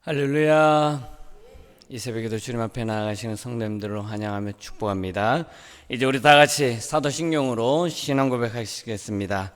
할렐루야. 이 새벽에도 주님 앞에 나아가시는 성도님들을 환영하며 축복합니다. 이제 우리 다 같이 사도신경으로 신앙 고백하시겠습니다.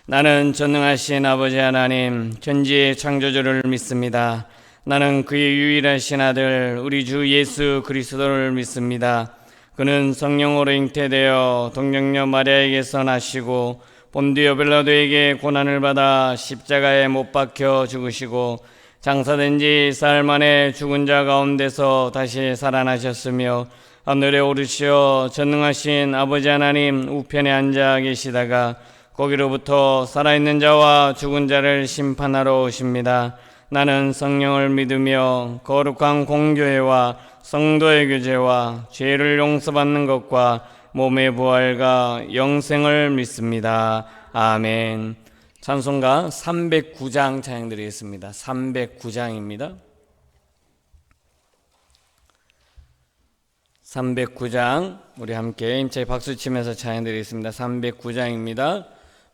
나는 전능하신 아버지 하나님, 전지의 창조주를 믿습니다. 나는 그의 유일하신 아들 우리 주 예수 그리스도를 믿습니다. 그는 성령으로 잉태되어 동정녀 마리아에게서 나시고 본디오 빌라도에게 고난을 받아 십자가에 못 박혀 죽으시고 장사된 지 사흘 만에 죽은 자 가운데서 다시 살아나셨으며 하늘에 오르시어 전능하신 아버지 하나님 우편에 앉아 계시다가 거기로부터 살아있는 자와 죽은 자를 심판하러 오십니다. 나는 성령을 믿으며 거룩한 공교회와 성도의 교제와 죄를 용서받는 것과 몸의 부활과 영생을 믿습니다. 아멘. 찬송가 309장 찬양드리겠습니다. 309장입니다. 309장 우리 함께 힘차게 박수치면서 찬양드리겠습니다. 309장입니다.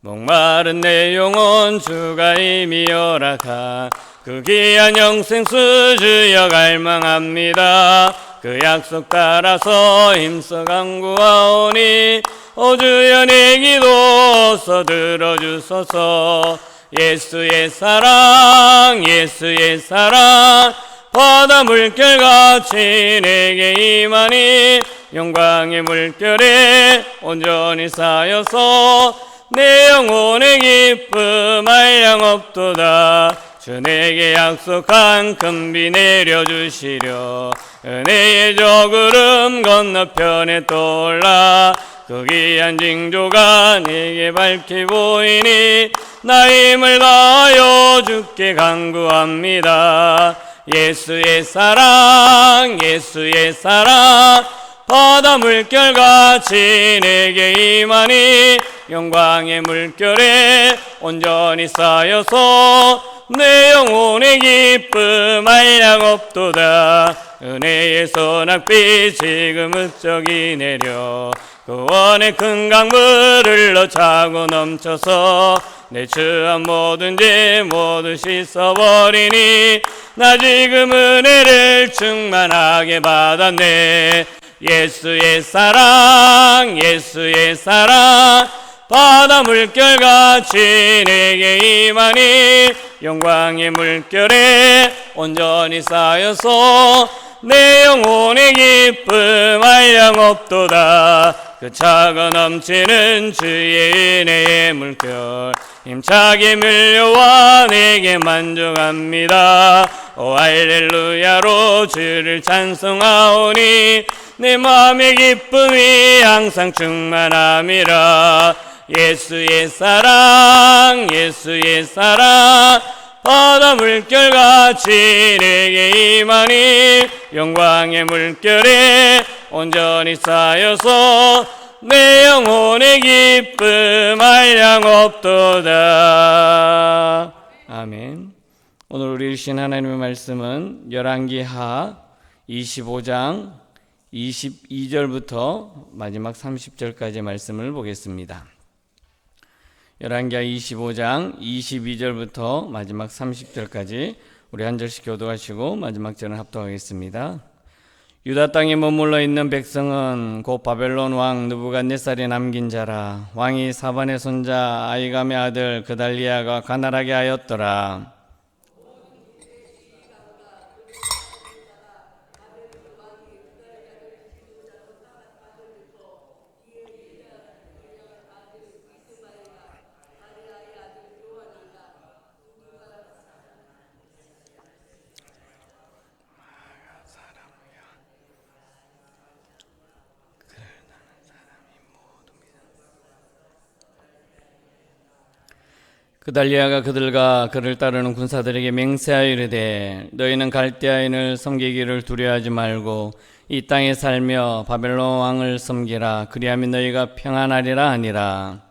목마른 내 영혼 주가 이미 허락한 그 귀한 영생수 주여 갈망합니다. 그 약속 따라서 힘써 간구하오니 오 주여 내 기도 들어주소서. 예수의 사랑 예수의 사랑 바다 물결같이 내게 임하니 영광의 물결에 온전히 쌓여서 내 영혼의 기쁨 한량없도다. 주 내게 약속한 큰 비 내려주시려 은혜의 저 구름 건너편에 떠올라 그 귀한 징조가 내게 밝게 보이니 나 힘을 다하여 주께 간구합니다. 예수의 사랑 예수의 사랑 바다 물결같이 내게 임하니 영광의 물결에 온전히 쌓여서 내 영혼의 기쁨 한량없도다. 은혜의 소낙비 지금 흑적이 내려 구원의 큰 강물 흘러차고 넘쳐서 내 추한 모든 죄 모두 씻어버리니 나 지금 은혜를 충만하게 받았네. 예수의 사랑 예수의 사랑 바다 물결같이 내게 임하니 영광의 물결에 온전히 쌓여서 내 영혼의 기쁨 한량없도다. 그 차가 넘치는 주의 은혜의 물결 힘차게 밀려와 내게 만족합니다. 오 할렐루야로 주를 찬송하오니 내 마음의 기쁨이 항상 충만함이라. 예수의 사랑 예수의 사랑 바다 물결같이 내게 임하니 영광의 물결에 온전히 쌓여서 내 영혼의 기쁨 한량없도다. 아멘. 오늘 우리 주신 하나님의 말씀은 열왕기하 25장 22절부터 마지막 30절까지의 말씀을 보겠습니다. 열왕기하 25장 22절부터 마지막 30절까지 우리 한 절씩 교도하시고 마지막 절은 합독하겠습니다. 유다 땅에 머물러 있는 백성은 곧 바벨론 왕 느부갓네살이 남긴 자라. 왕이 사반의 손자 아이감의 아들 그달리아가 가난하게 하였더라. 그달리아가 그들과 그를 따르는 군사들에게 맹세하여 이르되 너희는 갈대아인을 섬기기를 두려워하지 말고 이 땅에 살며 바벨론 왕을 섬기라. 그리하면 너희가 평안하리라 하니라.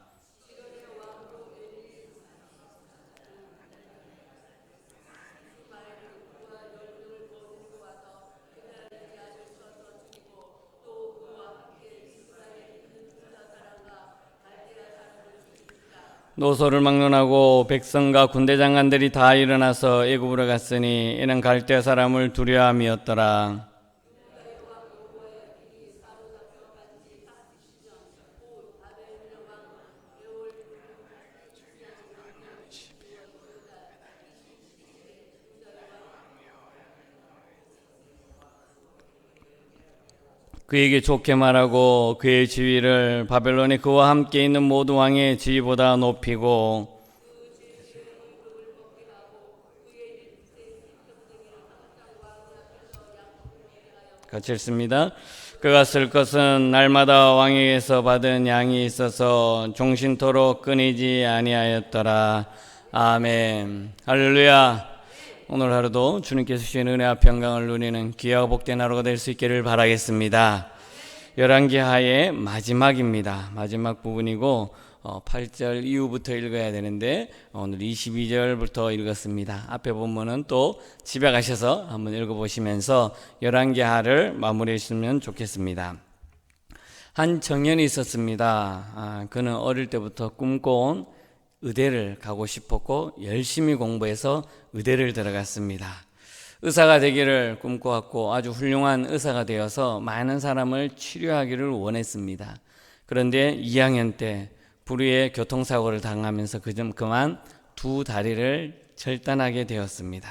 노소를 막론하고 백성과 군대 장관들이 다 일어나서 애굽으로 갔으니 이는 갈대 사람을 두려움이었더라. 그에게 좋게 말하고 그의 지위를 바벨론에 그와 함께 있는 모든 왕의 지위보다 높이고 같이 읽습니다. 그가 쓸 것은 날마다 왕에게서 받은 양이 있어서 종신토록 끊이지 아니하였더라. 아멘. 할렐루야. 오늘 하루도 주님께서 주신 은혜와 평강을 누리는 귀하고 복된 하루가 될 수 있기를 바라겠습니다. 열왕기하의 마지막입니다. 마지막 부분이고 8절 이후부터 읽어야 되는데 오늘 22절부터 읽었습니다. 앞에 본문은 또 집에 가셔서 한번 읽어보시면서 열왕기하를 마무리해 주시면 좋겠습니다. 한 청년이 있었습니다. 그는 어릴 때부터 꿈꿔온 의대를 가고 싶었고 열심히 공부해서 의대를 들어갔습니다. 의사가 되기를 꿈꿔왔고 아주 훌륭한 의사가 되어서 많은 사람을 치료하기를 원했습니다. 그런데 2학년 때 불의의 교통사고를 당하면서 그만 두 다리를 절단하게 되었습니다.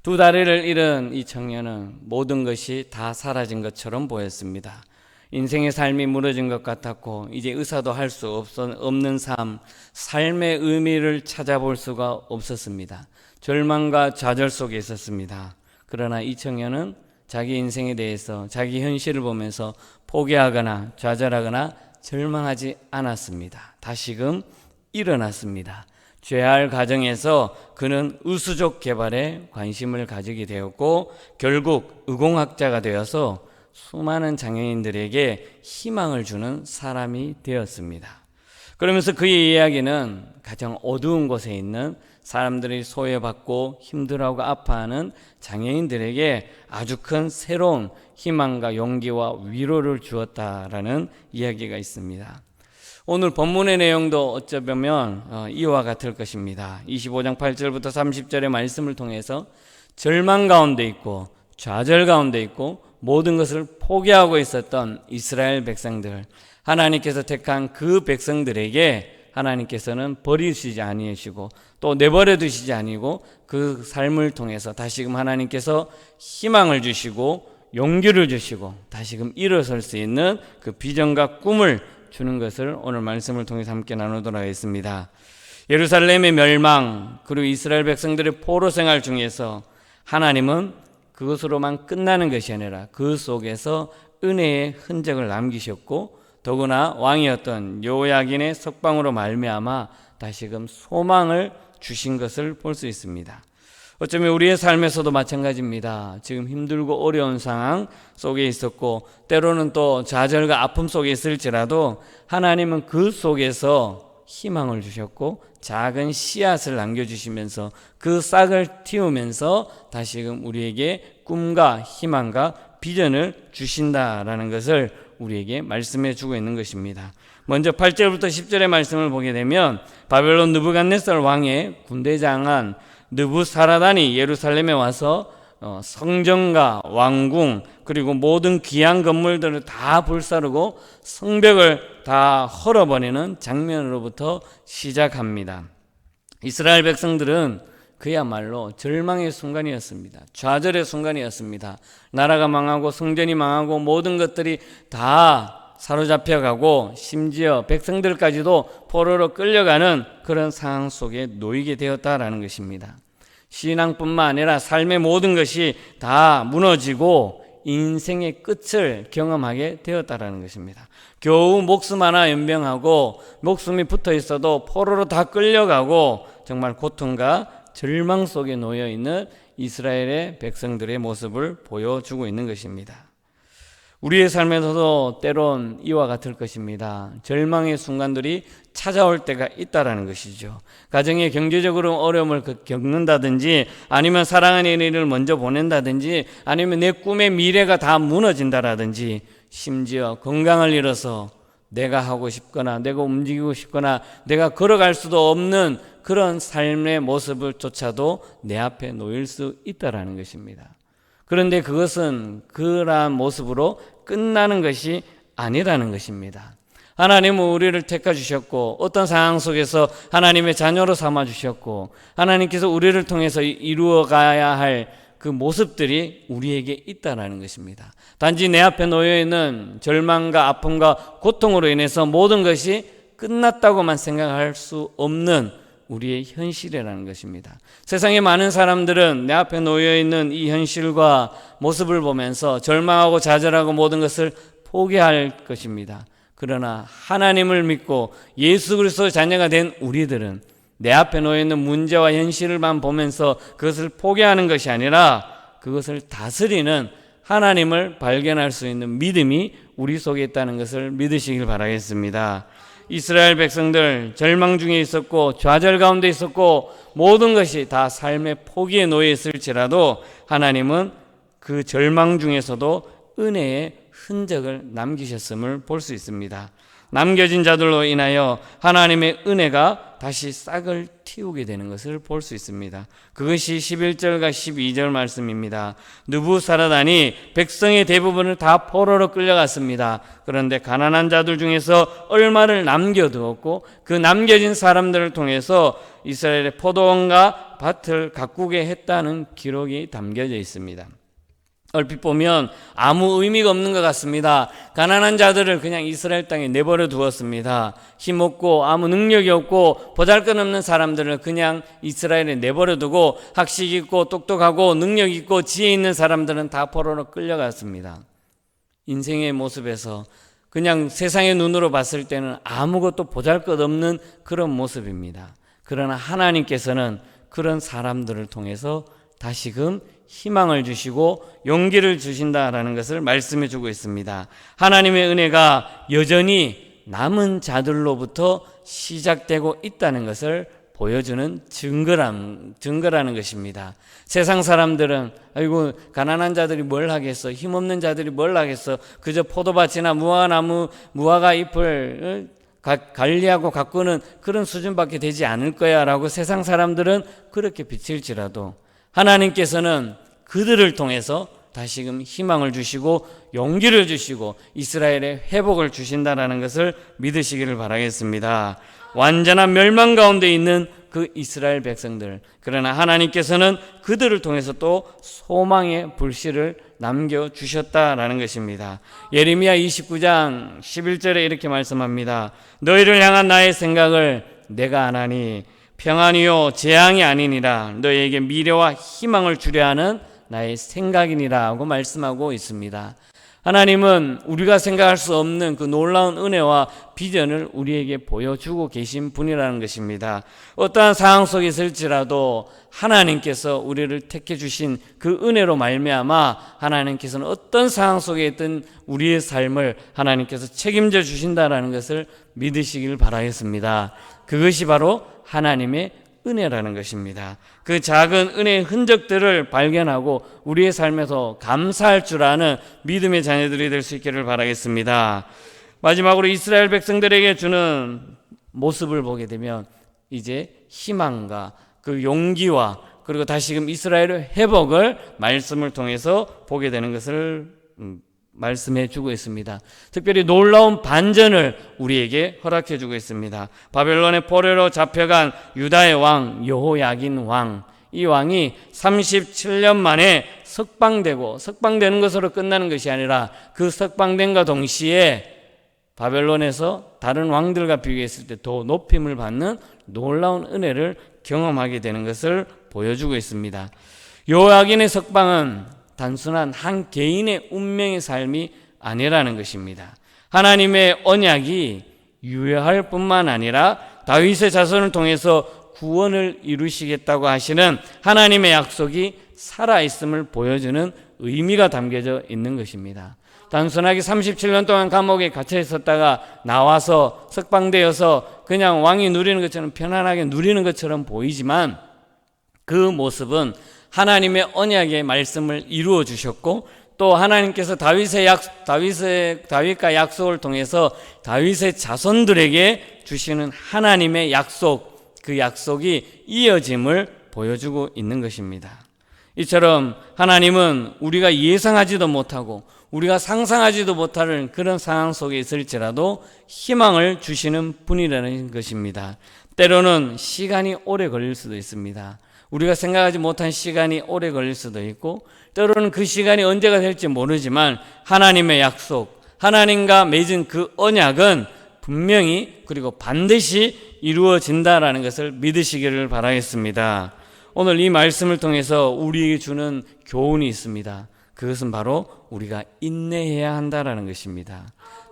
두 다리를 잃은 이 청년은 모든 것이 다 사라진 것처럼 보였습니다. 인생의 삶이 무너진 것 같았고 이제 의사도 할 수 없는 삶의 의미를 찾아볼 수가 없었습니다. 절망과 좌절 속에 있었습니다. 그러나 이 청년은 자기 인생에 대해서 자기 현실을 보면서 포기하거나 좌절하거나 절망하지 않았습니다. 다시금 일어났습니다. 죄알 가정에서 그는 의수족 개발에 관심을 가지게 되었고 결국 의공학자가 되어서 수많은 장애인들에게 희망을 주는 사람이 되었습니다. 그러면서 그의 이야기는 가장 어두운 곳에 있는 사람들이 소외받고 힘들어하고 아파하는 장애인들에게 아주 큰 새로운 희망과 용기와 위로를 주었다라는 이야기가 있습니다. 오늘 본문의 내용도 어쩌면 이와 같을 것입니다. 25장 8절부터 30절의 말씀을 통해서 절망 가운데 있고 좌절 가운데 있고 모든 것을 포기하고 있었던 이스라엘 백성들, 하나님께서 택한 그 백성들에게 하나님께서는 버리시지 아니하시고 또 내버려 두시지 아니고 그 삶을 통해서 다시금 하나님께서 희망을 주시고 용기를 주시고 다시금 일어설 수 있는 그 비전과 꿈을 주는 것을 오늘 말씀을 통해서 함께 나누도록 하겠습니다. 예루살렘의 멸망 그리고 이스라엘 백성들의 포로 생활 중에서 하나님은 그것으로만 끝나는 것이 아니라 그 속에서 은혜의 흔적을 남기셨고 더구나 왕이었던 요야긴의 석방으로 말미암아 다시금 소망을 주신 것을 볼 수 있습니다. 어쩌면 우리의 삶에서도 마찬가지입니다. 지금 힘들고 어려운 상황 속에 있었고 때로는 또 좌절과 아픔 속에 있을지라도 하나님은 그 속에서 희망을 주셨고 작은 씨앗을 남겨주시면서 그 싹을 틔우면서 다시금 우리에게 꿈과 희망과 비전을 주신다라는 것을 우리에게 말씀해 주고 있는 것입니다. 먼저 8절부터 10절의 말씀을 보게 되면 바벨론 느부갓네살 왕의 군대장관 느부사라단이 예루살렘에 와서 성전과 왕궁 그리고 모든 귀한 건물들을 다 불사르고 성벽을 다 헐어버리는 장면으로부터 시작합니다. 이스라엘 백성들은 그야말로 절망의 순간이었습니다. 좌절의 순간이었습니다. 나라가 망하고 성전이 망하고 모든 것들이 다 사로잡혀가고 심지어 백성들까지도 포로로 끌려가는 그런 상황 속에 놓이게 되었다라는 것입니다. 신앙뿐만 아니라 삶의 모든 것이 다 무너지고 인생의 끝을 경험하게 되었다라는 것입니다. 겨우 목숨 하나 연병하고 목숨이 붙어 있어도 포로로 다 끌려가고 정말 고통과 절망 속에 놓여 있는 이스라엘의 백성들의 모습을 보여주고 있는 것입니다. 우리의 삶에서도 때론 이와 같을 것입니다. 절망의 순간들이 찾아올 때가 있다라는 것이죠. 가정에 경제적으로 어려움을 겪는다든지 아니면 사랑하는 일을 먼저 보낸다든지 아니면 내 꿈의 미래가 다 무너진다라든지 심지어 건강을 잃어서 내가 하고 싶거나 내가 움직이고 싶거나 내가 걸어갈 수도 없는 그런 삶의 모습을조차도 내 앞에 놓일 수 있다라는 것입니다. 그런데 그것은 그러한 모습으로 끝나는 것이 아니라는 것입니다. 하나님은 우리를 택하 주셨고 어떤 상황 속에서 하나님의 자녀로 삼아 주셨고 하나님께서 우리를 통해서 이루어 가야 할 그 모습들이 우리에게 있다는 것입니다. 단지 내 앞에 놓여 있는 절망과 아픔과 고통으로 인해서 모든 것이 끝났다고만 생각할 수 없는 우리의 현실이라는 것입니다. 세상의 많은 사람들은 내 앞에 놓여 있는 이 현실과 모습을 보면서 절망하고 좌절하고 모든 것을 포기할 것입니다. 그러나 하나님을 믿고 예수 그리스도의 자녀가 된 우리들은 내 앞에 놓여 있는 문제와 현실만 보면서 그것을 포기하는 것이 아니라 그것을 다스리는 하나님을 발견할 수 있는 믿음이 우리 속에 있다는 것을 믿으시길 바라겠습니다. 이스라엘 백성들 절망 중에 있었고 좌절 가운데 있었고 모든 것이 다 삶의 포기에 놓여 있을지라도 하나님은 그 절망 중에서도 은혜의 흔적을 남기셨음을 볼 수 있습니다. 남겨진 자들로 인하여 하나님의 은혜가 다시 싹을 틔우게 되는 것을 볼 수 있습니다. 그것이 11절과 12절 말씀입니다. 느부사라단이 백성의 대부분을 다 포로로 끌려갔습니다. 그런데 가난한 자들 중에서 얼마를 남겨두었고 그 남겨진 사람들을 통해서 이스라엘의 포도원과 밭을 가꾸게 했다는 기록이 담겨져 있습니다. 얼핏 보면 아무 의미가 없는 것 같습니다. 가난한 자들을 그냥 이스라엘 땅에 내버려 두었습니다. 힘없고 아무 능력이 없고 보잘것없는 사람들을 그냥 이스라엘에 내버려 두고 학식 있고 똑똑하고 능력 있고 지혜 있는 사람들은 다 포로로 끌려갔습니다. 인생의 모습에서 그냥 세상의 눈으로 봤을 때는 아무것도 보잘것없는 그런 모습입니다. 그러나 하나님께서는 그런 사람들을 통해서 다시금 희망을 주시고 용기를 주신다라는 것을 말씀해 주고 있습니다. 하나님의 은혜가 여전히 남은 자들로부터 시작되고 있다는 것을 보여주는 증거라는 것입니다. 세상 사람들은 아이고 가난한 자들이 뭘 하겠어, 힘없는 자들이 뭘 하겠어, 그저 포도밭이나 무화과 잎을 관리하고 가꾸는 그런 수준밖에 되지 않을 거야 라고 세상 사람들은 그렇게 비칠지라도 하나님께서는 그들을 통해서 다시금 희망을 주시고 용기를 주시고 이스라엘의 회복을 주신다는 것을 믿으시기를 바라겠습니다. 완전한 멸망 가운데 있는 그 이스라엘 백성들, 그러나 하나님께서는 그들을 통해서 또 소망의 불씨를 남겨주셨다라는 것입니다. 예레미야 29장 11절에 이렇게 말씀합니다. 너희를 향한 나의 생각을 내가 아나니 평안이요 재앙이 아니니라. 너희에게 미래와 희망을 주려 하는 나의 생각이니라 하고 말씀하고 있습니다. 하나님은 우리가 생각할 수 없는 그 놀라운 은혜와 비전을 우리에게 보여주고 계신 분이라는 것입니다. 어떠한 상황 속에 있을지라도 하나님께서 우리를 택해 주신 그 은혜로 말미암아 하나님께서는 어떤 상황 속에 있든 우리의 삶을 하나님께서 책임져 주신다라는 것을 믿으시길 바라겠습니다. 그것이 바로 하나님의 은혜라는 것입니다. 그 작은 은혜의 흔적들을 발견하고 우리의 삶에서 감사할 줄 아는 믿음의 자녀들이 될 수 있기를 바라겠습니다. 마지막으로 이스라엘 백성들에게 주는 모습을 보게 되면 이제 희망과 그 용기와 그리고 다시금 이스라엘의 회복을 말씀을 통해서 보게 되는 것을 말씀해 주고 있습니다. 특별히 놀라운 반전을 우리에게 허락해 주고 있습니다. 바벨론의 포로로 잡혀간 유다의 왕 여호야긴 왕, 이 왕이 37년 만에 석방되는 것으로 끝나는 것이 아니라 그 석방된과 동시에 바벨론에서 다른 왕들과 비교했을 때 더 높임을 받는 놀라운 은혜를 경험하게 되는 것을 보여주고 있습니다. 여호야긴의 석방은 단순한 한 개인의 운명의 삶이 아니라는 것입니다. 하나님의 언약이 유효할 뿐만 아니라 다윗의 자손을 통해서 구원을 이루시겠다고 하시는 하나님의 약속이 살아있음을 보여주는 의미가 담겨져 있는 것입니다. 단순하게 37년 동안 감옥에 갇혀 있었다가 나와서 석방되어서 그냥 왕이 누리는 것처럼 편안하게 누리는 것처럼 보이지만 그 모습은 하나님의 언약의 말씀을 이루어 주셨고 또 하나님께서 다윗과 약속을 통해서 다윗의 자손들에게 주시는 하나님의 약속, 그 약속이 이어짐을 보여주고 있는 것입니다. 이처럼 하나님은 우리가 예상하지도 못하고 우리가 상상하지도 못하는 그런 상황 속에 있을지라도 희망을 주시는 분이라는 것입니다. 때로는 시간이 오래 걸릴 수도 있습니다. 우리가 생각하지 못한 시간이 오래 걸릴 수도 있고, 때로는 그 시간이 언제가 될지 모르지만 하나님의 약속, 하나님과 맺은 그 언약은 분명히 그리고 반드시 이루어진다라는 것을 믿으시기를 바라겠습니다. 오늘 이 말씀을 통해서 우리에게 주는 교훈이 있습니다. 그것은 바로 우리가 인내해야 한다라는 것입니다.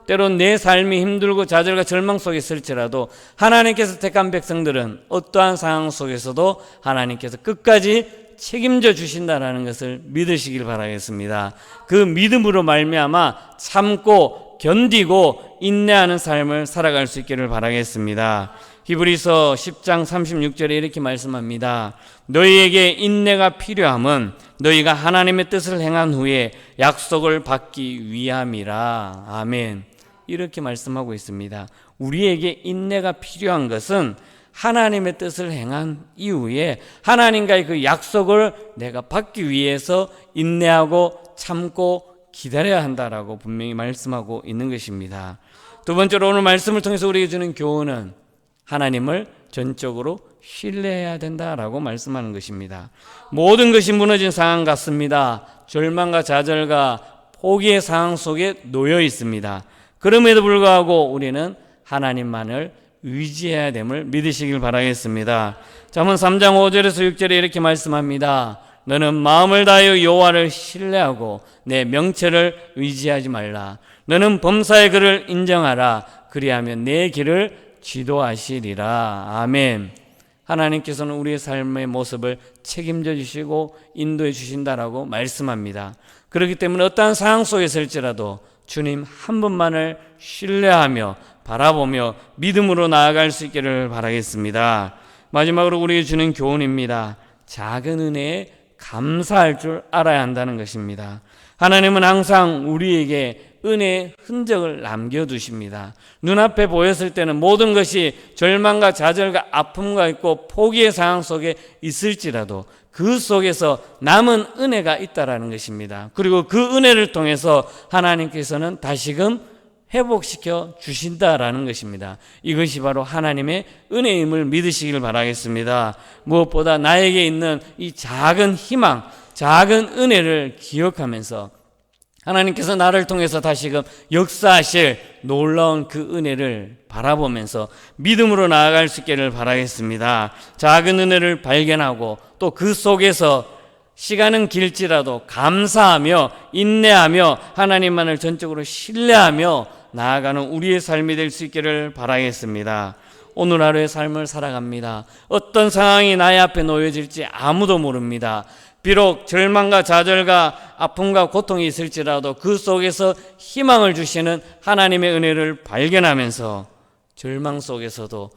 때론 내 삶이 힘들고 좌절과 절망 속에 있을지라도 하나님께서 택한 백성들은 어떠한 상황 속에서도 하나님께서 끝까지 책임져 주신다라는 것을 믿으시길 바라겠습니다. 그 믿음으로 말미암아 참고 견디고 인내하는 삶을 살아갈 수 있기를 바라겠습니다. 히브리서 10장 36절에 이렇게 말씀합니다. 너희에게 인내가 필요함은 너희가 하나님의 뜻을 행한 후에 약속을 받기 위함이라. 아멘. 이렇게 말씀하고 있습니다. 우리에게 인내가 필요한 것은 하나님의 뜻을 행한 이후에 하나님과의 그 약속을 내가 받기 위해서 인내하고 참고 기다려야 한다라고 분명히 말씀하고 있는 것입니다. 두 번째로 오늘 말씀을 통해서 우리에게 주는 교훈은 하나님을 전적으로 신뢰해야 된다라고 말씀하는 것입니다. 모든 것이 무너진 상황 같습니다. 절망과 좌절과 포기의 상황 속에 놓여 있습니다. 그럼에도 불구하고 우리는 하나님만을 의지해야 됨을 믿으시길 바라겠습니다. 잠언 3장 5절에서 6절에 이렇게 말씀합니다. 너는 마음을 다하여 여호와를 신뢰하고 내 명체를 의지하지 말라. 너는 범사의 그를 인정하라. 그리하면 내 길을 지도하시리라. 아멘. 하나님께서는 우리의 삶의 모습을 책임져 주시고 인도해 주신다라고 말씀합니다. 그렇기 때문에 어떠한 상황 속에 있을지라도 주님 한 분만을 신뢰하며 바라보며 믿음으로 나아갈 수 있기를 바라겠습니다. 마지막으로 우리에게 주는 교훈입니다. 작은 은혜에 감사할 줄 알아야 한다는 것입니다. 하나님은 항상 우리에게 은혜의 흔적을 남겨두십니다. 눈앞에 보였을 때는 모든 것이 절망과 좌절과 아픔과 있고 포기의 상황 속에 있을지라도 그 속에서 남은 은혜가 있다라는 것입니다. 그리고 그 은혜를 통해서 하나님께서는 다시금 회복시켜 주신다라는 것입니다. 이것이 바로 하나님의 은혜임을 믿으시길 바라겠습니다. 무엇보다 나에게 있는 이 작은 희망, 작은 은혜를 기억하면서 하나님께서 나를 통해서 다시금 역사하실 놀라운 그 은혜를 바라보면서 믿음으로 나아갈 수 있기를 바라겠습니다. 작은 은혜를 발견하고 또 그 속에서 시간은 길지라도 감사하며 인내하며 하나님만을 전적으로 신뢰하며 나아가는 우리의 삶이 될 수 있기를 바라겠습니다. 오늘 하루의 삶을 살아갑니다. 어떤 상황이 나의 앞에 놓여질지 아무도 모릅니다. 비록 절망과 좌절과 아픔과 고통이 있을지라도 그 속에서 희망을 주시는 하나님의 은혜를 발견하면서 절망 속에서도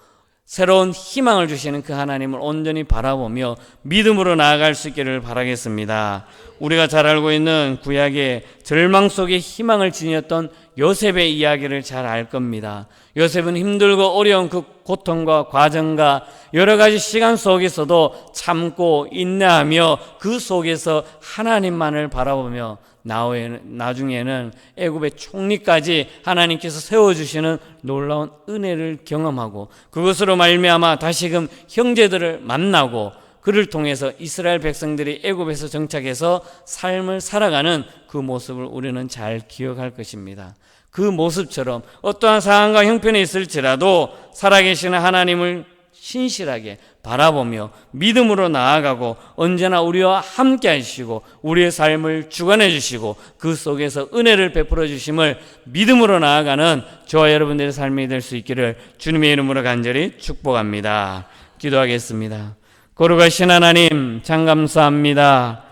새로운 희망을 주시는 그 하나님을 온전히 바라보며 믿음으로 나아갈 수 있기를 바라겠습니다. 우리가 잘 알고 있는 구약의 절망 속에 희망을 지녔던 요셉의 이야기를 잘 알 겁니다. 요셉은 힘들고 어려운 그 고통과 과정과 여러 가지 시간 속에서도 참고 인내하며 그 속에서 하나님만을 바라보며 나중에는 애굽의 총리까지 하나님께서 세워주시는 놀라운 은혜를 경험하고 그것으로 말미암아 다시금 형제들을 만나고 그를 통해서 이스라엘 백성들이 애굽에서 정착해서 삶을 살아가는 그 모습을 우리는 잘 기억할 것입니다. 그 모습처럼 어떠한 상황과 형편에 있을지라도 살아계시는 하나님을 신실하게 바라보며 믿음으로 나아가고 언제나 우리와 함께 하시고 우리의 삶을 주관해 주시고 그 속에서 은혜를 베풀어 주심을 믿음으로 나아가는 저와 여러분들의 삶이 될 수 있기를 주님의 이름으로 간절히 축복합니다. 기도하겠습니다. 거룩하신 하나님 참 감사합니다.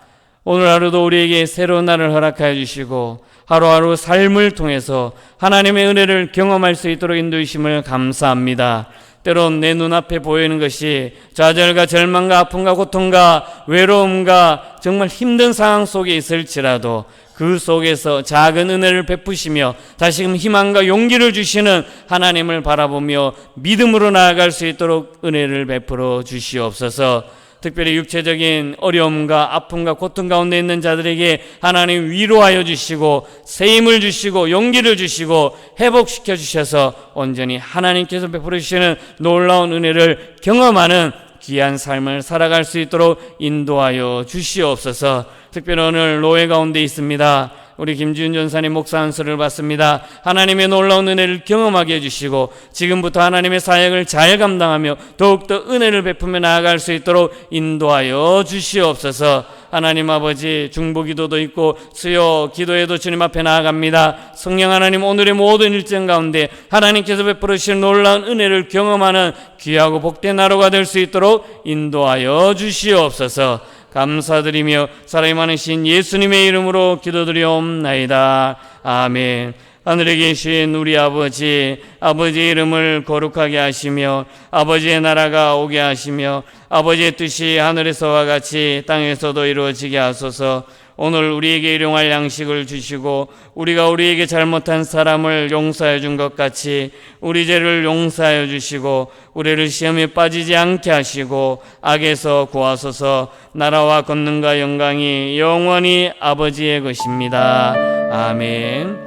오늘 하루도 우리에게 새로운 날을 허락하여 주시고 하루하루 삶을 통해서 하나님의 은혜를 경험할 수 있도록 인도해 주심을 감사합니다. 때론 내 눈앞에 보이는 것이 좌절과 절망과 아픔과 고통과 외로움과 정말 힘든 상황 속에 있을지라도 그 속에서 작은 은혜를 베푸시며 다시금 희망과 용기를 주시는 하나님을 바라보며 믿음으로 나아갈 수 있도록 은혜를 베풀어 주시옵소서. 특별히 육체적인 어려움과 아픔과 고통 가운데 있는 자들에게 하나님 위로하여 주시고 새 힘을 주시고 용기를 주시고 회복시켜 주셔서 온전히 하나님께서 베풀어 주시는 놀라운 은혜를 경험하는 귀한 삶을 살아갈 수 있도록 인도하여 주시옵소서. 특별히 오늘 노예 가운데 있습니다. 우리 김지훈 전사님 목사 안수를 받습니다. 하나님의 놀라운 은혜를 경험하게 해주시고 지금부터 하나님의 사역을 잘 감당하며 더욱더 은혜를 베푸며 나아갈 수 있도록 인도하여 주시옵소서. 하나님 아버지, 중보기도도 있고 수요 기도에도 주님 앞에 나아갑니다. 성령 하나님, 오늘의 모든 일정 가운데 하나님께서 베풀어 주신 놀라운 은혜를 경험하는 귀하고 복된 하루가 될 수 있도록 인도하여 주시옵소서. 감사드리며 사랑이 많으신 예수님의 이름으로 기도드리옵나이다. 아멘. 하늘에 계신 우리 아버지, 아버지의 이름을 거룩하게 하시며 아버지의 나라가 오게 하시며 아버지의 뜻이 하늘에서와 같이 땅에서도 이루어지게 하소서. 오늘 우리에게 일용할 양식을 주시고 우리가 우리에게 잘못한 사람을 용서해 준 것 같이 우리 죄를 용서하여 주시고 우리를 시험에 빠지지 않게 하시고 악에서 구하소서. 나라와 권능과 영광이 영원히 아버지의 것입니다. 아멘.